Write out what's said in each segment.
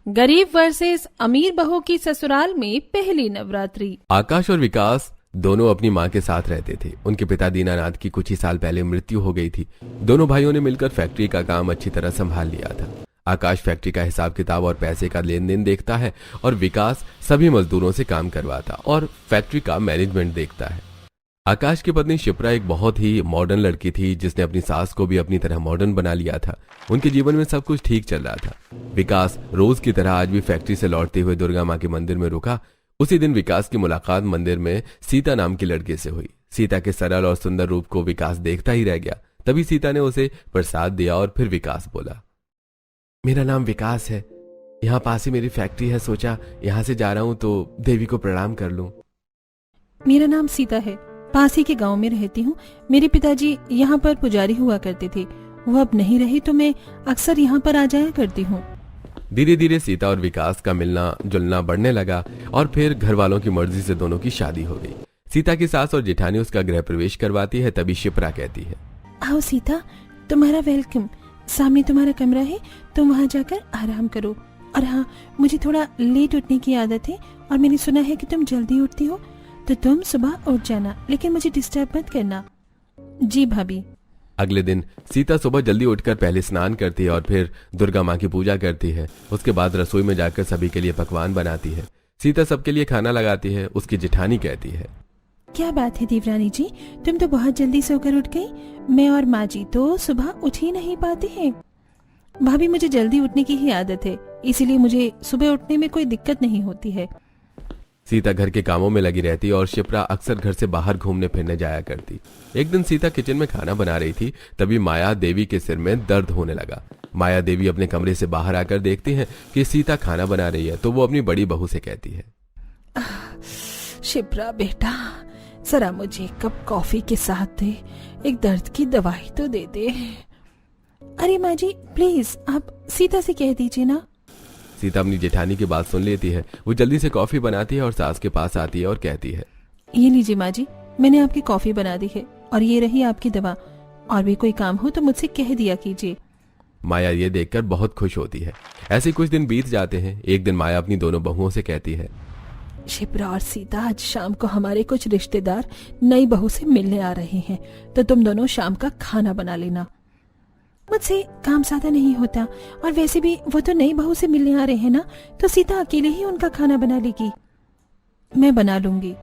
गरीब वर्सेस अमीर बहू की ससुराल में पहली नवरात्रि। आकाश और विकास दोनों अपनी मां के साथ रहते थे। उनके पिता दीनानाथ की कुछ ही साल पहले मृत्यु हो गई थी। दोनों भाइयों ने मिलकर फैक्ट्री का काम अच्छी तरह संभाल लिया था। आकाश फैक्ट्री का हिसाब किताब और पैसे का लेन देन देखता है और विकास सभी मजदूरों से काम करवाता और फैक्ट्री का मैनेजमेंट देखता है। आकाश की पत्नी शिप्रा एक बहुत ही मॉडर्न लड़की थी जिसने अपनी सास को भी अपनी तरह मॉडर्न बना लिया था। उनके जीवन में सब कुछ ठीक चल रहा था। विकास रोज की तरह आज भी फैक्ट्री से लौटते हुए दुर्गा माँ के मंदिर में रुका। उसी दिन विकास की मुलाकात मंदिर में सीता नाम की लड़के से हुई। सीता के सरल और सुंदर रूप को विकास देखता ही रह गया। तभी सीता ने उसे प्रसाद दिया और फिर विकास बोला, मेरा नाम विकास है, यहाँ पास ही मेरी फैक्ट्री है, सोचा यहाँ से जा रहा हूँ तो देवी को प्रणाम कर लूं। मेरा नाम सीता है, पास ही के गांव में रहती हूँ। मेरे पिताजी यहाँ पर पुजारी हुआ करते थे, वो अब नहीं रहे तो मैं अक्सर यहाँ पर आ जाया करती हूँ। धीरे धीरे सीता और विकास का मिलना जुलना बढ़ने लगा और फिर घर वालों की मर्जी से दोनों की शादी हो गई। सीता की सास और जेठानी उसका गृह प्रवेश करवाती है। तभी शिप्रा कहती है, आओ सीता, तुम्हारा वेलकम, सामने तुम्हारा कमरा है, तुम वहाँ जाकर आराम करो। और हाँ, मुझे थोड़ा लेट उठने की आदत है और मैंने सुना है कि तुम जल्दी उठती हो, तो तुम सुबह उठ जाना, लेकिन मुझे डिस्टर्ब मत करना। जी भाभी। अगले दिन सीता सुबह जल्दी उठकर पहले स्नान करती है और फिर दुर्गा माँ की पूजा करती है। उसके बाद रसोई में जाकर सभी के लिए पकवान बनाती है। सीता सबके लिए खाना लगाती है। उसकी जेठानी कहती है, क्या बात है देवरानी जी, तुम तो बहुत जल्दी सोकर उठ गई। मैं और माँ जी तो सुबह उठ ही नहीं पाते हैं। भाभी, मुझे जल्दी उठने की ही आदत है, इसीलिए मुझे सुबह उठने में कोई दिक्कत नहीं होती है। सीता घर के कामों में लगी रहती और शिप्रा अक्सर घर से बाहर घूमने फिरने जाया करती। एक दिन सीता किचन में खाना बना रही थी, तभी माया देवी के सिर में दर्द होने लगा। माया देवी अपने कमरे से बाहर आकर देखती है कि सीता खाना बना रही है, तो वो अपनी बड़ी बहू से कहती है, शिप्रा बेटा, जरा मुझे एक कप कॉफी के साथ दे, एक दर्द की दवाई तो दे दे। अरे माँ जी, प्लीज आप सीता से कह दीजिए ना। सीता अपनी जेठानी की बात सुन लेती है। वो जल्दी से कॉफी बनाती है और सास के पास आती है और कहती है, ये लीजिए माँ जी, मैंने आपकी कॉफी बना दी है और ये रही आपकी दवा। और भी कोई काम हो तो मुझसे कह दिया कीजिए। माया ये देखकर बहुत खुश होती है। ऐसे कुछ दिन बीत जाते हैं। एक दिन माया अपनी दोनों बहुओं से कहती है, शिप्रा और सीता, आज शाम को हमारे कुछ रिश्तेदार नई बहू से मिलने आ रहे हैं, तो तुम दोनों शाम का खाना बना लेना। मुझसे काम ज्यादा नहीं होता और वैसे भी वो तो नई बहू से मिलने आ रहे हैं ना, तो सीता अकेले ही उनका खाना बना लेगी, मैं बना लूंगी।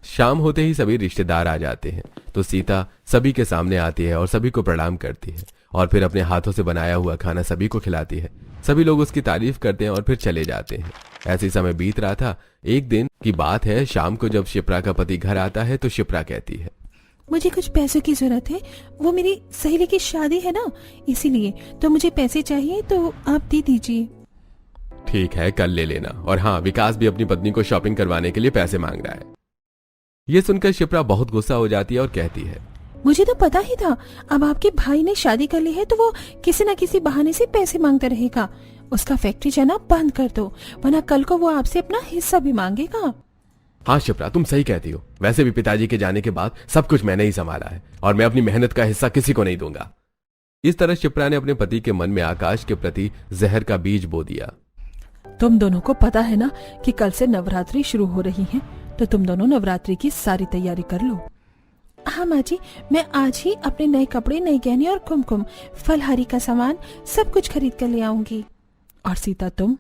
शाम होते ही सभी रिश्तेदार आ जाते हैं, तो सीता सभी के सामने आती है और सभी को प्रणाम करती है और फिर अपने हाथों से बनाया हुआ खाना सभी को खिलाती है। सभी लोग उसकी तारीफ करते हैं और फिर चले जाते हैं। ऐसे समय बीत रहा था। एक दिन की बात है, शाम को जब शिप्रा का पति घर आता है तो शिप्रा कहती है, मुझे कुछ पैसों की जरूरत है, वो मेरी सहेली की शादी है ना, इसीलिए तो मुझे पैसे चाहिए, तो आप दे दीजिए। ठीक है, कल ले लेना। और हाँ, विकास भी अपनी पत्नी को शॉपिंग करवाने के लिए पैसे मांग रहा है। ये सुनकर शिप्रा बहुत गुस्सा हो जाती है और कहती है, मुझे तो पता ही था, अब आपके भाई ने शादी कर ली है तो वो किसी न किसी बहाने से पैसे मांगता रहेगा। उसका फैक्ट्री जाना बंद कर दो, वरना कल को वो आपसे अपना हिस्सा भी मांगेगा। हाँ शिप्रा, तुम सही कहती हो। वैसे भी पिताजी के जाने के बाद सब कुछ मैंने ही संभाला है और मैं अपनी मेहनत का हिस्सा किसी को नहीं दूंगा। इस तरह शिप्रा ने अपने पति के मन में आकाश के प्रति जहर का बीज बो दिया। तुम दोनों को पता है ना कि कल से नवरात्रि शुरू हो रही है, तो तुम दोनों नवरात्रि की सारी तैयारी कर लो। हाँ माँ जी, मैं आज ही अपने नए कपड़े, नए गहने और कुमकुम, फलहारी का सामान सब कुछ खरीद कर ले आऊंगी। और सीता, तुम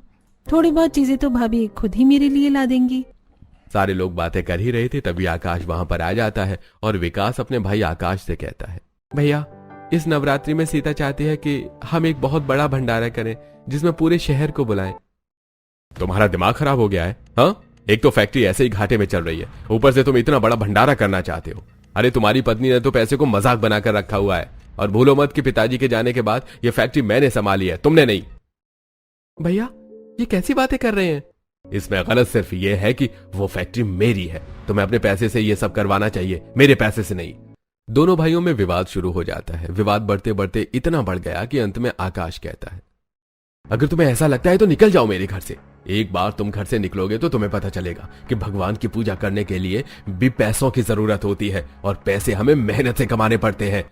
थोड़ी बहुत चीजें तो भाभी खुद ही मेरे लिए ला देंगी। सारे लोग बातें कर ही रहे थे, तभी आकाश वहां पर आ जाता है और विकास अपने भाई आकाश से कहता है, भैया, इस नवरात्रि में सीता चाहती है कि हम एक बहुत बड़ा भंडारा करें जिसमें पूरे शहर को बुलाएं। तुम्हारा दिमाग खराब हो गया है? हाँ, एक तो फैक्ट्री ऐसे ही घाटे में चल रही है, ऊपर से तुम इतना बड़ा भंडारा करना चाहते हो। अरे तुम्हारी पत्नी ने तो पैसे को मजाक बनाकर रखा हुआ है। और भूलो मत कि पिताजी के जाने के बाद ये फैक्ट्री मैंने संभाली है, तुमने नहीं। भैया, ये कैसी बातें कर रहे हैं? इसमें गलत सिर्फ ये है कि वो फैक्ट्री मेरी है, तो मैं अपने पैसे से ये सब करवाना चाहिए, मेरे पैसे से नहीं। दोनों भाइयों में विवाद शुरू हो जाता है। विवाद बढ़ते बढ़ते इतना बढ़ गया कि अंत में आकाश कहता है, अगर तुम्हें ऐसा लगता है तो निकल जाओ मेरे घर से। एक बार तुम घर से निकलोगे तो तुम्हें पता चलेगा कि भगवान की पूजा करने के लिए भी पैसों की जरूरत होती है और पैसे हमें मेहनत से कमाने पड़ते हैं।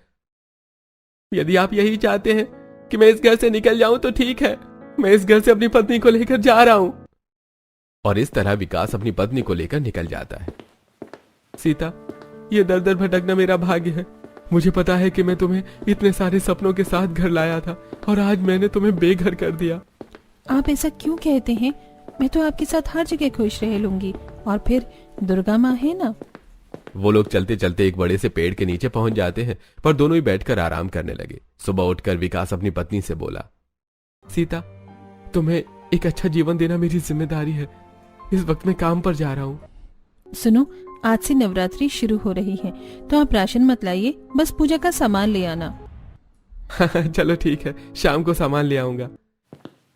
यदि आप यही चाहते हैं कि मैं इस घर से निकल जाऊं तो ठीक है, मैं इस घर से अपनी पत्नी को लेकर जा रहा हूं। और इस तरह विकास अपनी पत्नी को लेकर निकल जाता है। सीता, ये दर दर भटकना मेरा भाग्य है। मुझे पता है कि मैं तुम्हें इतने सारे सपनों के साथ घर लाया था और आज मैंने तुम्हें बेघर कर दिया। आप ऐसा क्यों कहते हैं? मैं तो आपके साथ हर जगह खुश रह लूंगी। और फिर दुर्गा माँ है ना। वो लोग चलते चलते एक बड़े से पेड़ के नीचे पहुंच जाते हैं, पर दोनों ही बैठकर आराम करने लगे। सुबह उठकर विकास अपनी पत्नी से बोला, सीता, तुम्हें एक अच्छा जीवन देना मेरी जिम्मेदारी है। इस वक्त मैं काम पर जा रहा हूँ। सुनो, आज से नवरात्रि शुरू हो रही है, तो आप राशन मत लाइए, बस पूजा का सामान ले आना। चलो ठीक है, शाम को सामान ले आऊंगा।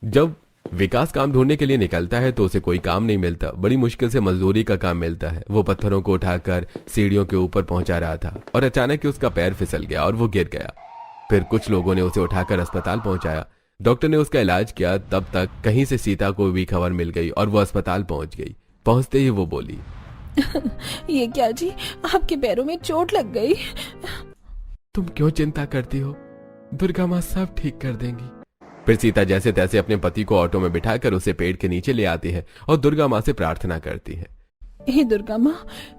जब विकास काम ढूंढने के लिए निकलता है तो उसे कोई काम नहीं मिलता। बड़ी मुश्किल से मजदूरी का काम मिलता है। वो पत्थरों को उठाकर सीढ़ियों के ऊपर पहुंचा रहा था और अचानक ही उसका पैर फिसल गया और वो गिर गया। फिर कुछ लोगों ने उसे उठाकर अस्पताल पहुंचाया। डॉक्टर ने उसका इलाज किया। तब तक कहीं से सीता को भी खबर मिल गई और वो अस्पताल पहुंच गई। पहुंचते ही वो बोली, ये क्या जी, आपके पैरों में चोट लग गई। तुम क्यों चिंता करती हो, दुर्गा माँ सब ठीक कर देंगी। फिर सीता जैसे तैसे अपने पति को ऑटो में बिठाकर उसे पेड़ के नीचे ले आती है और दुर्गा माँ से प्रार्थना करती है, हे दुर्गा माँ,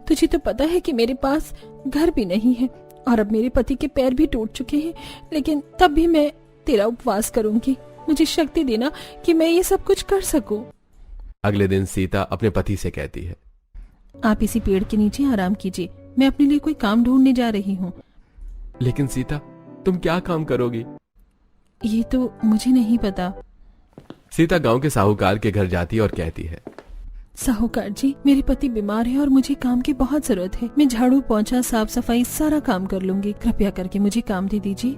तुझे तो पता है कि मेरे पास घर भी नहीं है और अब मेरे पति के पैर भी टूट चुके हैं, लेकिन तब भी मैं तेरा उपवास करूंगी। मुझे शक्ति देना कि मैं ये सब कुछ कर सकूं। अगले दिन सीता अपने पति से कहती है, आप इसी पेड़ के नीचे आराम कीजिए, मैं अपने लिए कोई काम ढूंढने जा रही हूँ। लेकिन सीता, तुम क्या काम करोगी? ये तो मुझे नहीं पता। सीता गांव के साहूकार के घर जाती है और कहती है, साहूकार जी, मेरे पति बीमार है और मुझे काम की बहुत जरूरत है। मैं झाड़ू, पोंछा, साफ सफाई सारा काम कर लूंगी। कृपया करके मुझे काम दे दीजिए।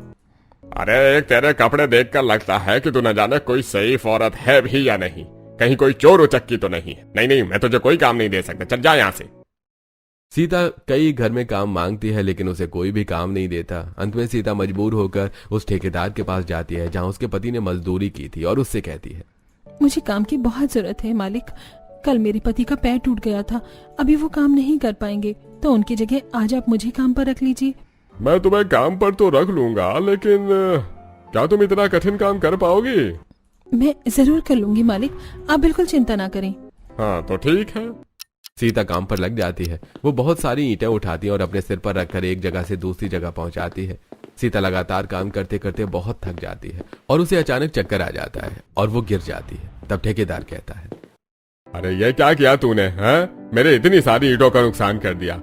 अरे, एक तेरे कपड़े देखकर लगता है कि तू न जाने कोई सहीफ औरत है भी या नहीं। कहीं कोई चोर उचक्की तो नहीं है। नहीं, मैं तुझे कोई काम नहीं दे सकता, चल जा यहाँ से। सीता कई घर में काम मांगती है लेकिन उसे कोई भी काम नहीं देता। अंत में सीता मजबूर होकर उस ठेकेदार के पास जाती है जहाँ उसके पति ने मजदूरी की थी और उससे कहती है, मुझे काम की बहुत जरूरत है मालिक। कल मेरे पति का पैर टूट गया था, अभी वो काम नहीं कर पाएंगे, तो उनकी जगह आज आप मुझे काम पर रख लीजिए। मैं तुम्हें काम पर तो रख लूंगा, लेकिन क्या तुम इतना कठिन काम कर पाओगी? मैं जरूर कर लूंगी मालिक, आप बिल्कुल चिंता ना करें। हाँ तो ठीक है। सीता काम पर लग जाती है। वो बहुत सारी ईंटें उठाती है और अपने सिर पर रखकर एक जगह से दूसरी जगह पहुंचाती है। सीता लगातार काम करते करते बहुत थक जाती है और उसे अचानक चक्कर आ जाता है और वो गिर जाती है। तब ठेकेदार कहता है, अरे ये क्या किया तूने? हैं? मेरे इतनी सारी ईंटों का नुकसान कर दिया।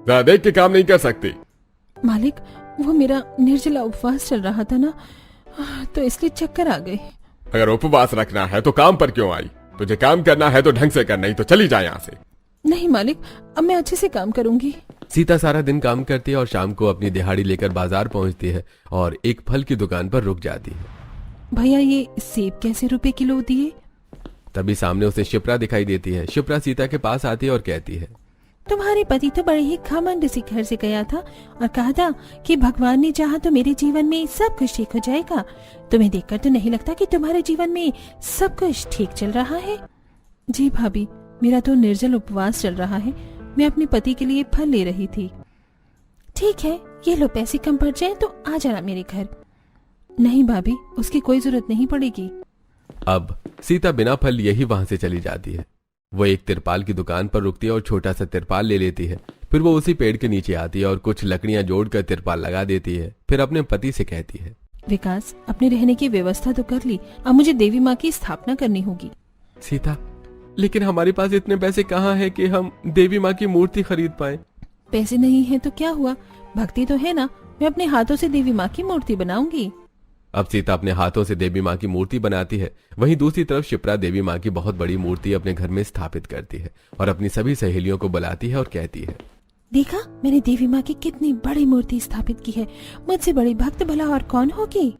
जरा देख के काम नहीं कर सकती? मालिक, वो मेरा निर्जला उपवास चल रहा था ना, तो इसलिए चक्कर आ गए। अगर उपवास रखना है तो काम पर क्यों आई? तुझे काम करना है तो ढंग से कर, नहीं तो चली जा यहाँ से। नहीं मालिक, अब मैं अच्छे से काम करूंगी। सीता सारा दिन काम करती है और शाम को अपनी दिहाड़ी लेकर बाजार पहुंचती है और एक फल की दुकान पर रुक जाती है। भैया, ये सेब कैसे रुपए किलो दिए? तभी सामने उसे शिप्रा दिखाई देती है। शिप्रा सीता के पास आती है और कहती है, तुम्हारे पति तो बड़े ही घमंड से घर से गया था और कहा था कि भगवान ने चाहा तो मेरे जीवन में सब कुछ ठीक हो जाएगा। तुम्हें देखकर तो नहीं लगता कि तुम्हारे जीवन में सब कुछ ठीक चल रहा है। जी भाभी, मेरा तो निर्जल उपवास चल रहा है। मैं अपने पति के लिए फल ले रही थी। ठीक है, ये लो, पैसे कम पड़ जाए तो आ जाना मेरे घर। नहीं भाभी, उसकी कोई जरूरत नहीं पड़ेगी। अब सीता बिना फल लिए ही वहां से चली जाती है। वो एक तिरपाल की दुकान पर रुकती है और छोटा सा तिरपाल ले लेती है। फिर वो उसी पेड़ के नीचे आती है और कुछ लकड़ियां जोड़कर तिरपाल लगा देती है। फिर अपने पति से कहती है, विकास, अपने रहने की व्यवस्था तो कर ली, अब मुझे देवी माँ की स्थापना करनी होगी। सीता, लेकिन हमारे पास इतने पैसे कहाँ हैं कि हम देवी माँ की मूर्ति खरीद पाए? पैसे नहीं है तो क्या हुआ, भक्ति तो है ना। मैं अपने हाथों से देवी माँ की मूर्ति बनाऊंगी। अब सीता अपने हाथों से देवी माँ की मूर्ति बनाती है। वहीं दूसरी तरफ शिप्रा देवी माँ की बहुत बड़ी मूर्ति अपने घर में स्थापित करती है और अपनी सभी सहेलियों को बुलाती है और कहती है, देखा, मैंने देवी माँ की कितनी बड़ी मूर्ति स्थापित की है। मुझसे बड़ी भक्त भला और कौन होगी।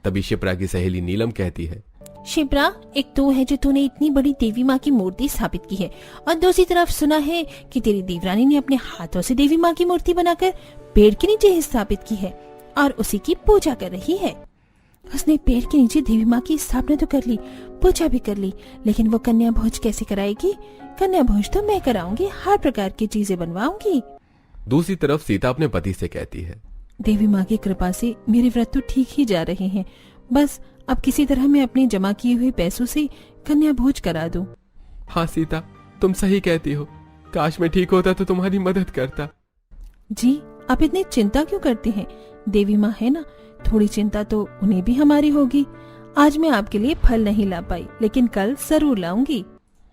तभी शिप्रा की सहेली नीलम कहती है, शिप्रा, एक तो है जो तूने इतनी बड़ी देवी माँ की मूर्ति स्थापित की है, और दूसरी तरफ सुना है कि तेरी देवरानी ने अपने हाथों से देवी माँ की मूर्ति बनाकर पेड़ के नीचे स्थापित की है और उसी की पूजा कर रही है। उसने पेड़ के नीचे देवी माँ की स्थापना तो कर ली, पूजा भी कर ली, लेकिन वो कन्या भोज कैसे कराएगी? कन्या भोज तो मैं कराऊंगी, हर प्रकार की चीजें बनवाऊंगी। दूसरी तरफ सीता अपने पति से कहती है, देवी माँ की कृपा से मेरे व्रत तो ठीक ही जा रहे हैं। बस अब किसी तरह मैं अपने जमा किए हुए पैसों से कन्या भोज करा दूं। हाँ सीता, तुम सही कहती हो। काश मैं ठीक होता तो तुम्हारी मदद करता। जी, आप इतनी चिंता क्यों करते हैं? देवी माँ है ना, थोड़ी चिंता तो उन्हें भी हमारी होगी। आज मैं आपके लिए फल नहीं ला पाई, लेकिन कल जरूर लाऊंगी।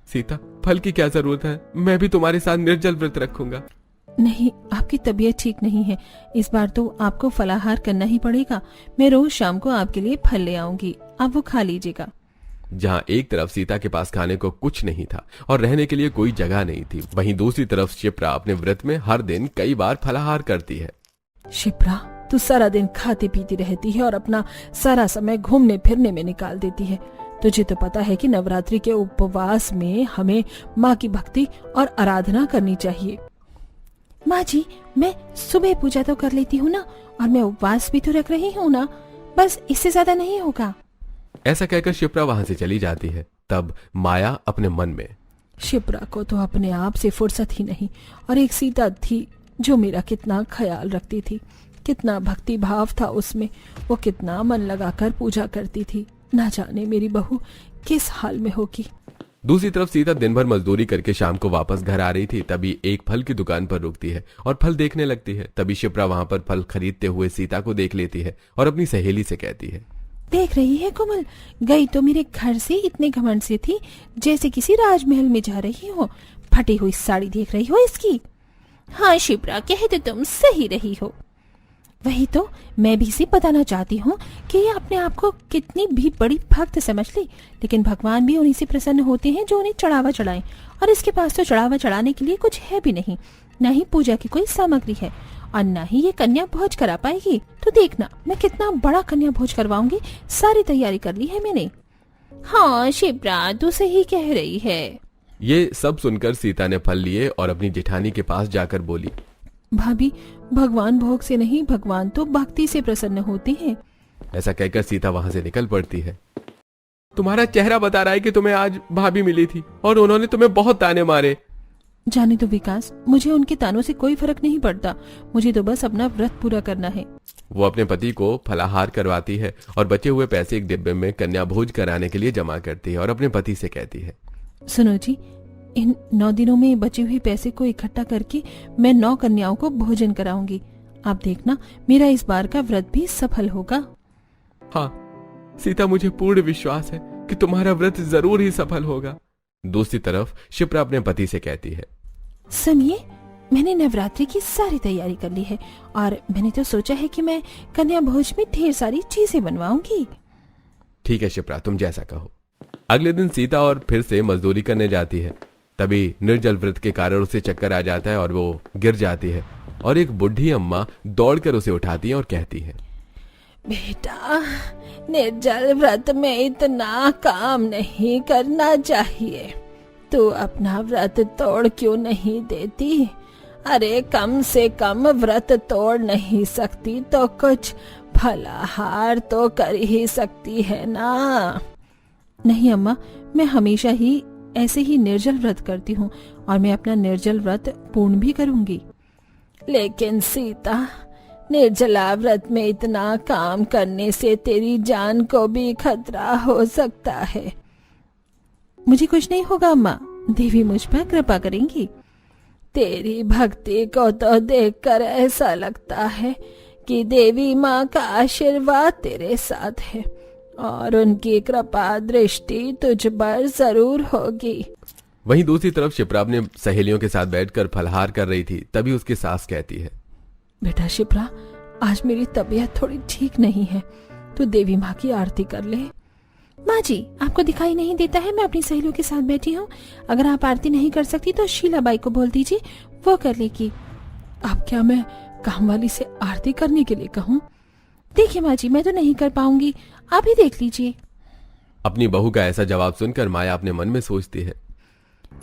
सीता, फल की क्या जरूरत है, मैं भी तुम्हारे साथ निर्जल व्रत रखूंगा। नहीं, आपकी तबीयत ठीक नहीं है, इस बार तो आपको फलाहार करना ही पड़ेगा। मैं रोज शाम को आपके लिए फल ले आऊंगी, आप वो खा लीजिएगा। जहाँ एक तरफ सीता के पास खाने को कुछ नहीं था और रहने के लिए कोई जगह नहीं थी, वहीं दूसरी तरफ शिप्रा अपने व्रत में हर दिन कई बार फलाहार करती है। शिप्रा, तू सारा दिन खाती पीती रहती है और अपना सारा समय घूमने फिरने में निकाल देती है। तुझे तो पता है कि नवरात्रि के उपवास में हमें माँ की भक्ति और आराधना करनी चाहिए। माँ जी, मैं सुबह पूजा तो कर लेती हूँ ना, और मैं उपवास भी तो रख रही हूँ ना, बस इससे ज्यादा नहीं होगा। ऐसा कहकर शिप्रा वहां से चली जाती है। तब माया अपने मन में, शिप्रा को तो अपने आप से फुर्सत ही नहीं, और एक सीता थी जो मेरा कितना ख्याल रखती थी, कितना भक्ति भाव था उसमें, वो कितना मन लगाकर पूजा करती थी। ना जाने मेरी बहू किस हाल में होगी। दूसरी तरफ सीता दिन भर मजदूरी करके शाम को वापस घर आ रही थी। तभी एक फल की दुकान पर रुकती है और फल देखने लगती है। तभी शिप्रा वहां पर फल खरीदते हुए सीता को देख लेती है और अपनी सहेली से कहती है, देख रही है कोमल, गई तो मेरे घर से इतने घमंड से थी जैसे किसी राजमहल में जा रही हो। फटी हुई साड़ी देख रही हो इसकी। हाँ शिप्रा, कहे तो तुम सही रही हो। वही तो मैं भी इसे बताना चाहती हूँ कि ये अपने आप को कितनी भी बड़ी भक्त समझ ली, लेकिन भगवान भी उन्हीं से प्रसन्न होते हैं जो उन्हें चढ़ावा चढ़ाएं, और इसके पास तो चढ़ावा चढ़ाने के लिए कुछ है भी नहीं, न ही पूजा की कोई सामग्री है, और न ही ये कन्या भोज करा पाएगी। तो देखना मैं कितना बड़ा कन्या भोज करवाऊंगी, सारी तैयारी कर ली है मैंने। हाँ शिप्रा, तू सही कह रही है। ये सब सुनकर सीता ने फल लिए और अपनी जेठानी के पास जाकर बोली, भाभी, भगवान भोग से नहीं, भगवान तो भक्ति से प्रसन्न होते हैं। ऐसा कहकर सीता वहां से निकल पड़ती है। तुम्हारा चेहरा बता रहा है कि तुम्हें आज भाभी मिली थी और उन्होंने तुम्हें बहुत ताने मारे। जाने तो विकास, मुझे उनके तानों से कोई फर्क नहीं पड़ता, मुझे तो बस अपना व्रत पूरा करना है। वो अपने पति को फलाहार करवाती है और बचे हुए पैसे एक डिब्बे में कन्या भोज कराने के लिए जमा करती है और अपने पति से कहती है, सुनो जी, इन 9 दिनों में बचे हुए पैसे को इकट्ठा करके मैं 9 कन्याओं को भोजन कराऊंगी। आप देखना मेरा इस बार का व्रत भी सफल होगा। हाँ सीता, मुझे पूर्ण विश्वास है कि तुम्हारा व्रत जरूर ही सफल होगा। दूसरी तरफ शिप्रा अपने पति से कहती है, सुनिए, मैंने नवरात्रि की सारी तैयारी कर ली है और मैंने तो सोचा है कि मैं कन्या भोज में ढेर सारी चीजें बनवाऊंगी। ठीक है शिप्रा, तुम जैसा कहो। अगले दिन सीता और फिर से मजदूरी करने जाती है। तभी निर्जल व्रत के कारण उसे चक्कर आ जाता है और वो गिर जाती है और एक बुढ़ी अम्मा दौड़कर उसे उठाती है और कहती है, बेटा, निर्जल व्रत में इतना काम नहीं करना चाहिए, तू अपना व्रत तोड़ क्यों नहीं देती? अरे कम से कम व्रत तोड़ नहीं सकती तो कुछ फलाहार तो कर ही सकती है ना। नहीं अम्मा, मैं हमेशा ही ऐसे ही निर्जल व्रत करती हूँ और मैं अपना निर्जल व्रत पूर्ण भी करूंगी। लेकिन सीता, निर्जला व्रत में इतना काम करने से तेरी जान को भी खतरा हो सकता है। मुझे कुछ नहीं होगा अम्मा, देवी मुझ पर कृपा करेंगी। तेरी भक्ति को तो देखकर ऐसा लगता है कि देवी माँ का आशीर्वाद तेरे साथ है और उनकी कृपा दृष्टि तुझ पर जरूर होगी। वहीं दूसरी तरफ शिप्रा अपने सहेलियों के साथ बैठकर फलाहार कर रही थी। तभी उसकी सास कहती है, बेटा शिप्रा, आज मेरी तबीयत थोड़ी ठीक नहीं है, तू देवी माँ की आरती कर ले। माँ जी, आपको दिखाई नहीं देता है मैं अपनी सहेलियों के साथ बैठी हूँ? अगर आप आरती नहीं कर सकती तो शीलाबाई को बोल दीजिए, वो कर लेगी। अब क्या मैं काम वाली से आरती करने के लिए कहूँ? देखिए माँ जी, मैं तो नहीं कर पाऊंगी, आप ही देख लीजिए। अपनी बहू का ऐसा जवाब सुनकर माया अपने मन में सोचती है,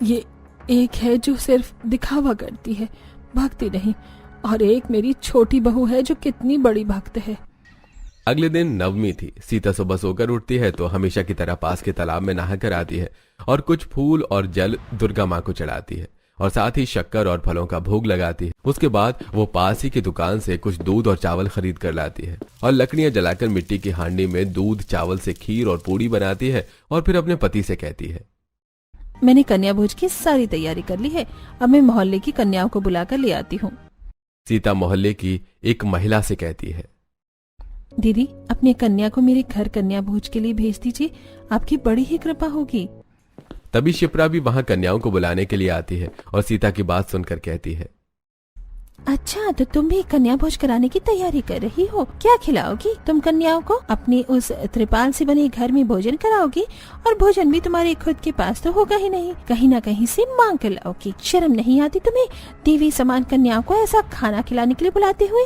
ये एक है जो सिर्फ दिखावा करती है, भक्ति नहीं, और एक मेरी छोटी बहू है जो कितनी बड़ी भक्त है। अगले दिन नवमी थी। सीता सुबह सोकर उठती है तो हमेशा की तरह पास के तालाब में नहाकर आती है और कुछ फूल और जल दुर्गा माँ को चढ़ाती है और साथ ही शक्कर और फलों का भोग लगाती है। उसके बाद वो पास ही की दुकान से कुछ दूध और चावल खरीद कर लाती है और लकड़ियां जलाकर मिट्टी की हांडी में दूध चावल से खीर और पूड़ी बनाती है और फिर अपने पति से कहती है, मैंने कन्या भोज की सारी तैयारी कर ली है, अब मैं मोहल्ले की कन्याओं को बुलाकर ले आती हूँ। सीता मोहल्ले की एक महिला से कहती है, दीदी अपनी कन्या को मेरे घर कन्या भोज के लिए भेज दीजिए, आपकी बड़ी ही कृपा होगी। तभी शिप्रा भी वहां कन्याओं को बुलाने के लिए आती है और सीता की बात सुनकर कहती है, अच्छा तो तुम भी कन्या भोज कराने की तैयारी कर रही हो, क्या खिलाओगी तुम कन्याओं को? अपने उस त्रिपाल से बने घर में भोजन कराओगी और भोजन भी तुम्हारे खुद के पास तो होगा ही नहीं, कहीं ना कहीं से मांग कर लाओगी। शर्म नहीं आती तुम्हें देवी समान कन्याओं को ऐसा खाना खिलाने के लिए बुलाते हुए?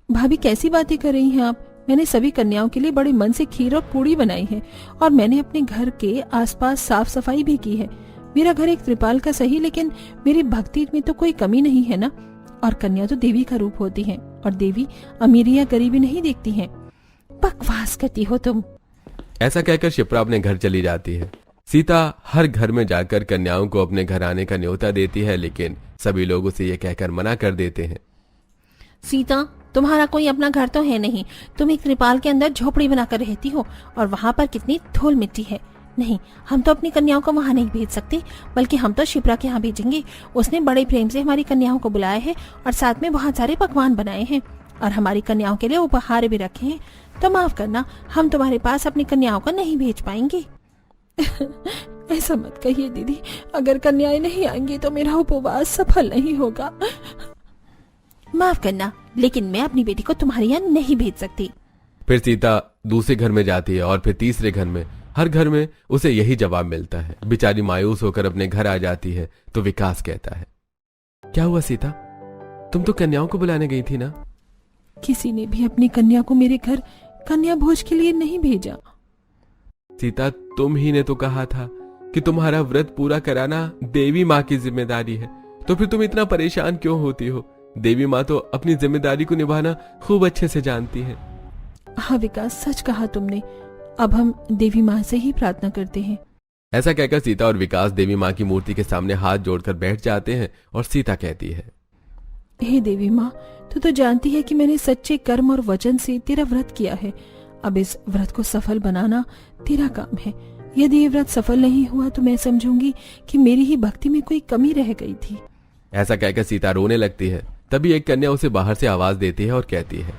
भाभी कैसी बातें कर रही हैं आप? मैंने सभी कन्याओं के लिए बड़े मन से खीर और पूड़ी बनाई है और मैंने अपने घर के आसपास साफ सफाई भी की है। मेरा घर एक त्रिपाल का सही, लेकिन मेरी भक्ति में तो कोई कमी नहीं है ना। और कन्या तो देवी का रूप होती है और देवी अमीरी या गरीबी नहीं देखती हैं। बकवास करती हो तुम। ऐसा कहकर शिप्रा अपने घर चली जाती है। सीता हर घर में जाकर कन्याओं को अपने घर आने का न्योता देती है, लेकिन सभी लोग उसे ये कहकर मना कर देते हैं, सीता तुम्हारा कोई अपना घर तो है नहीं, तुम एक त्रिपाल के अंदर झोपड़ी बनाकर रहती हो और वहाँ पर कितनी धूल मिट्टी है। नहीं, हम तो अपनी कन्याओं को वहाँ नहीं भेज सकते, बल्कि हम तो शिप्रा के यहाँ भेजेंगे। उसने बड़े प्रेम से हमारी कन्याओं को बुलाया है और साथ में बहुत सारे पकवान बनाए हैं और हमारी कन्याओं के लिए उपहार भी रखे हैं। तो माफ करना, हम तुम्हारे पास अपनी कन्याओं को नहीं भेज पाएंगे। ऐसा मत कहिए दीदी, अगर कन्याएं नहीं आएंगी तो मेरा उपवास सफल नहीं होगा। माफ करना, लेकिन मैं अपनी बेटी को तुम्हारे यहाँ नहीं भेज सकती। फिर सीता दूसरे घर में जाती है और फिर तीसरे घर में। हर घर में उसे यही जवाब मिलता है। बेचारी मायूस होकर अपने घर आ जाती है तो विकास कहता है, क्या हुआ सीता, तुम तो कन्याओं को बुलाने गई थी ना? किसी ने भी अपनी कन्या को मेरे घर कन्या भोज के लिए नहीं भेजा। सीता, तुम ही ने तो कहा था कि तुम्हारा व्रत पूरा कराना देवी माँ की जिम्मेदारी है, तो फिर तुम इतना परेशान क्यों होती हो? देवी माँ तो अपनी जिम्मेदारी को निभाना खूब अच्छे से जानती है। हाँ विकास, सच कहा तुमने। अब हम देवी माँ से ही प्रार्थना करते हैं। ऐसा कहकर सीता और विकास देवी माँ की मूर्ति के सामने हाथ जोड़कर बैठ जाते हैं और सीता कहती है, हे देवी माँ, तू तो जानती है कि मैंने सच्चे कर्म और वचन से तेरा व्रत किया है। अब इस व्रत को सफल बनाना तेरा काम है। यदि ये व्रत सफल नहीं हुआ तो मैं समझूंगी कि मेरी ही भक्ति में कोई कमी रह गई थी। ऐसा कहकर सीता रोने लगती है। तभी एक कन्या उसे बाहर से आवाज देती है और कहती है,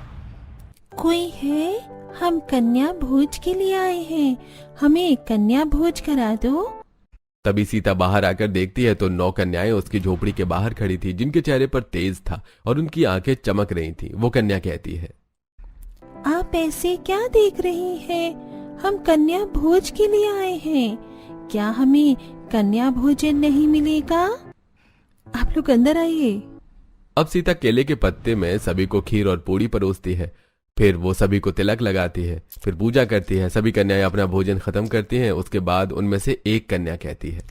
कोई है? हम कन्या भोज के लिए आए हैं, हमें एक कन्या भोज करा दो। तभी सीता बाहर आकर देखती है तो 9 कन्याएं उसकी झोपड़ी के बाहर खड़ी थी, जिनके चेहरे पर तेज था और उनकी आंखें चमक रही थी। वो कन्या कहती है, आप ऐसे क्या देख रही हैं? हम कन्या भोज के लिए आए हैं, क्या हमें कन्या भोजन नहीं मिलेगा? आप लोग अंदर आइए। अब सीता केले के पत्ते में सभी को खीर और पूड़ी परोसती है। फिर वो सभी को तिलक लगाती है, फिर पूजा करती है। सभी कन्याएं अपना भोजन खत्म करती हैं। उसके बाद उनमें से एक कन्या कहती है,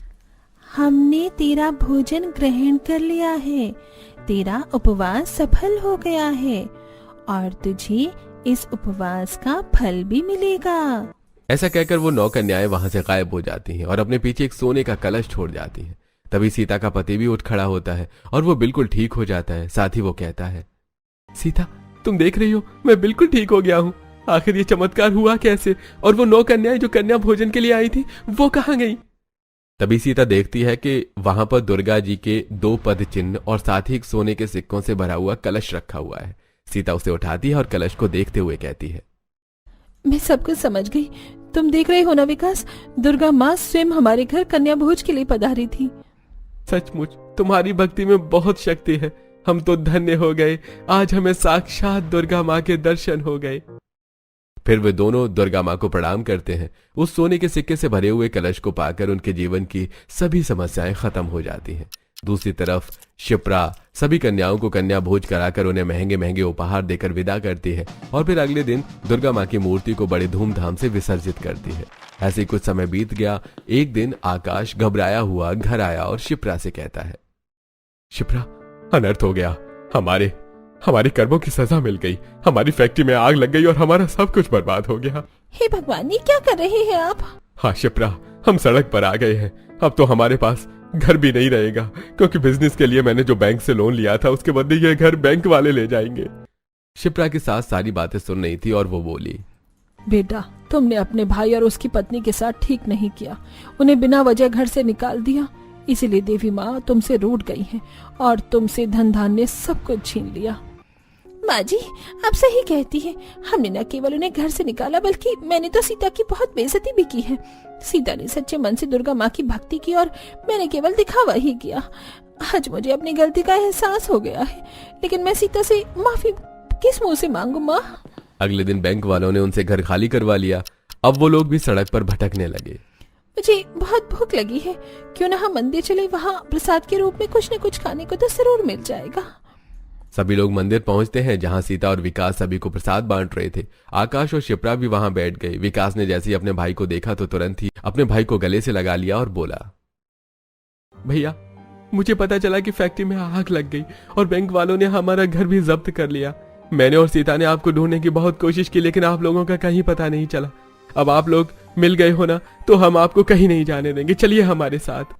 हमने तेरा भोजन ग्रहण कर लिया है, तेरा उपवास सफल हो गया है और तुझे इस उपवास का फल भी मिलेगा। ऐसा कहकर वो 9 कन्याएं वहां से गायब हो जाती हैं और अपने पीछे एक सोने का कलश छोड़ जाती हैं। तभी सीता का पति भी उठ खड़ा होता है और वो बिल्कुल ठीक हो जाता है। साथ ही वो कहता है, सीता, तुम देख रही हो, मैं बिल्कुल ठीक हो गया हूँ। आखिर ये चमत्कार हुआ कैसे? और वो 9 कन्याएं जो कन्या भोजन के लिए आई थी, वो कहाँ गई? तभी सीता देखती है कि वहां पर दुर्गा जी के 2 पद चिन्ह और साथ ही एक सोने के सिक्कों से भरा हुआ कलश रखा हुआ है। सीता उसे उठाती है और कलश को देखते हुए कहती है, मैं सब कुछ समझ गई। तुम देख रहे हो ना विकास, दुर्गा माँ स्वयं हमारे घर कन्या भोज के लिए पधारी थी। सचमुच तुम्हारी भक्ति में बहुत शक्ति है। हम तो धन्य हो गए, आज हमें साक्षात दुर्गा माँ के दर्शन हो गए। फिर वे दोनों दुर्गा माँ को प्रणाम करते हैं। उस सोने के सिक्के से भरे हुए कलश को पाकर उनके जीवन की सभी समस्याएं खत्म हो जाती हैं। दूसरी तरफ शिप्रा सभी कन्याओं को कन्या भोज कराकर उन्हें महंगे महंगे उपहार देकर विदा करती है और फिर अगले दिन दुर्गा माँ की मूर्ति को बड़े धूमधाम से विसर्जित करती है। ऐसे कुछ समय बीत गया। एक दिन आकाश घबराया हुआ घर आया और शिप्रा से कहता है, शिप्रा, अनर्थ हो गया। हमारे कर्मों की सजा मिल गई। हमारी फैक्ट्री में आग लग गई और हमारा सब कुछ बर्बाद हो गया। हे भगवान, ये क्या कर रहे हैं आप? हाँ शिप्रा, हम सड़क पर आ गए हैं। अब तो हमारे पास घर भी नहीं रहेगा, क्योंकि बिजनेस के लिए मैंने जो बैंक से लोन लिया था उसके बदले ये घर बैंक वाले ले जाएंगे। शिप्रा की सास सारी बातें सुन रही थी और वो बोली, बेटा, तुमने अपने भाई और उसकी पत्नी के साथ ठीक नहीं किया। उन्हें बिना वजह घर से निकाल दिया, इसीलिए देवी माँ तुमसे रूठ गई हैं और तुमसे धन धान्य सब कुछ छीन लिया। माँ जी, आप सही कहती हैं। हमने न केवल उन्हें घर से निकाला, बल्कि मैंने तो सीता की बहुत बेइज्जती भी की है। सीता ने सच्चे मन से दुर्गा माँ की भक्ति की और मैंने केवल दिखावा ही किया। आज मुझे अपनी गलती का एहसास हो गया है, लेकिन मैं सीता से माफी किस मुंह से मांगू माँ? अगले दिन बैंक वालों ने उनसे घर खाली करवा लिया। अब वो लोग भी सड़क पर भटकने लगे। मुझे बहुत भूख लगी है, क्यों ना हम मंदिर चले, वहाँ प्रसाद के रूप में कुछ न कुछ खाने को तो जरूर मिल जाएगा। सभी लोग मंदिर पहुंचते हैं, जहां सीता और विकास सभी को प्रसाद बांट रहे थे। आकाश और शिप्रा भी वहां बैठ गए। विकास ने जैसे ही अपने भाई को देखा तो तुरंत ही अपने भाई को गले से लगा लिया और बोला, भैया, मुझे पता चला कि फैक्ट्री में आग लग गई और बैंक वालों ने हमारा घर भी जब्त कर लिया। मैंने और सीता ने आपको ढूंढने की बहुत कोशिश की, लेकिन आप लोगों का कहीं पता नहीं चला। अब आप लोग मिल गए हो ना, तो हम आपको कहीं नहीं जाने देंगे, चलिए हमारे साथ।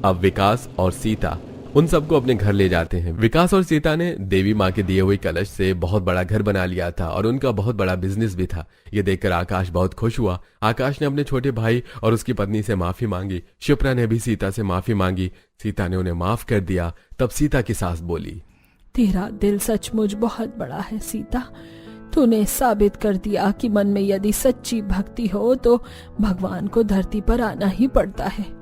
अब विकास और सीता उन सबको अपने घर ले जाते हैं। विकास और सीता ने देवी माँ के दिए हुए कलश से बहुत बड़ा घर बना लिया था और उनका बहुत बड़ा बिजनेस भी था। ये देखकर आकाश बहुत खुश हुआ। आकाश ने अपने छोटे भाई और उसकी पत्नी से माफी मांगी। शिप्रा ने भी सीता से माफी मांगी। सीता ने उन्हें माफ कर दिया। तब सीता की सास बोली, तेरा दिल सचमुच बहुत बड़ा है सीता। तूने साबित कर दिया कि मन में यदि सच्ची भक्ति हो तो भगवान को धरती पर आना ही पड़ता है।